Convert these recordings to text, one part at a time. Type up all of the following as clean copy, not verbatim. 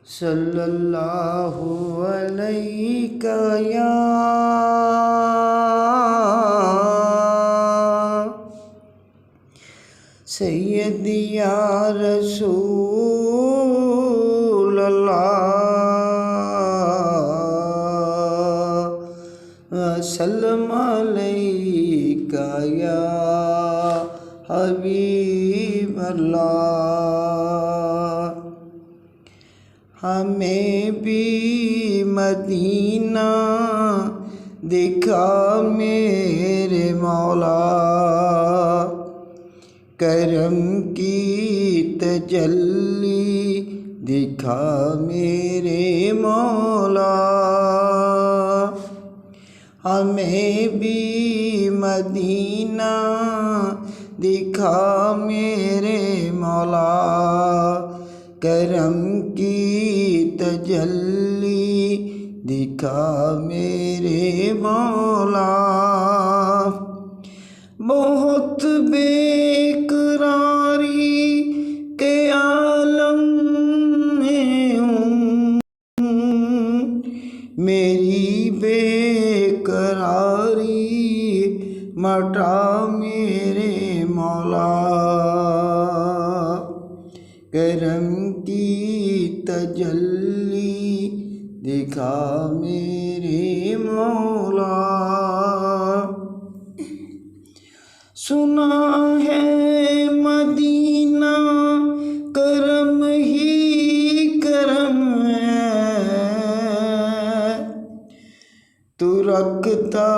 صلی اللہ علیہ یا سیدی یا رسول اللہ، سلام علیک یا حبیب اللہ۔ ہمیں بھی مدینہ دکھا میرے مولا، کرم کی تجلی دکھا میرے مولا۔ ہمیں بھی مدینہ دکھا میرے مولا، کرم کی تجلی دکھا میرے مولا۔ بہت بے قراری کے عالم میں ہوں، میری بے قراری مٹا میرے مولا، کرم کی تجلی دکھا میرے مولا۔ سنا ہے مدینہ کرم ہی کرم ہے، تو رکھتا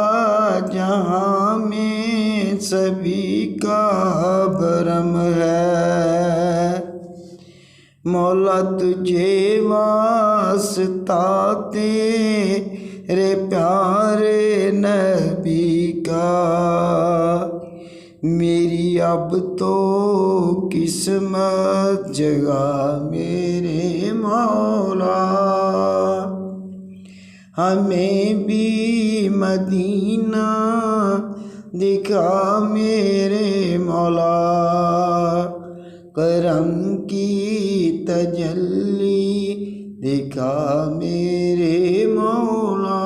جہاں میں سبھی کا برم ہے۔ مولا تجھے واسطہ تیرے پیارے نبی کا، میری اب تو قسمت جگا میرے مولا۔ ہمیں بھی مدینہ دکھا میرے مولا، کرم کی تجلی دکھا میرے مولا۔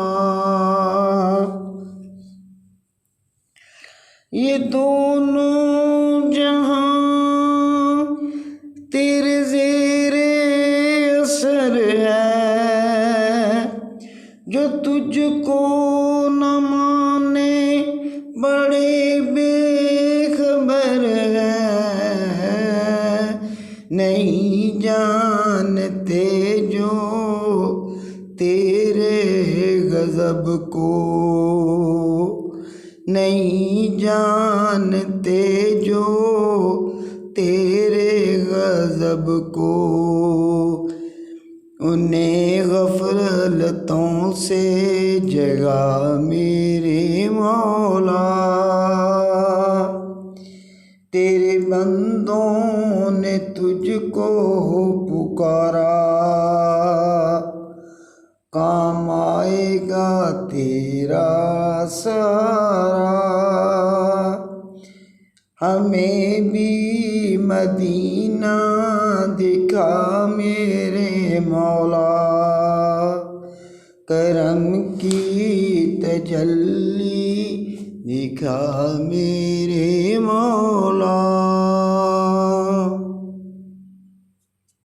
یہ دونوں جہاں تیرے زیر اثر ہے، جو تجھ کو نہ مانے بڑے بے خبر ہے، نہیں جانتے جو تیرے غضب کو، نہیں جانتے جو تیرے غضب کو، انہیں غفلتوں سے جگا میرے مولا۔ تیرے بندوں نے تجھ کو پکارا، کام آئے گا تیرا سارا۔ ہمیں بھی مدینہ دکھا میرے مولا، کرم کی تجلی دکھا میرے مولا۔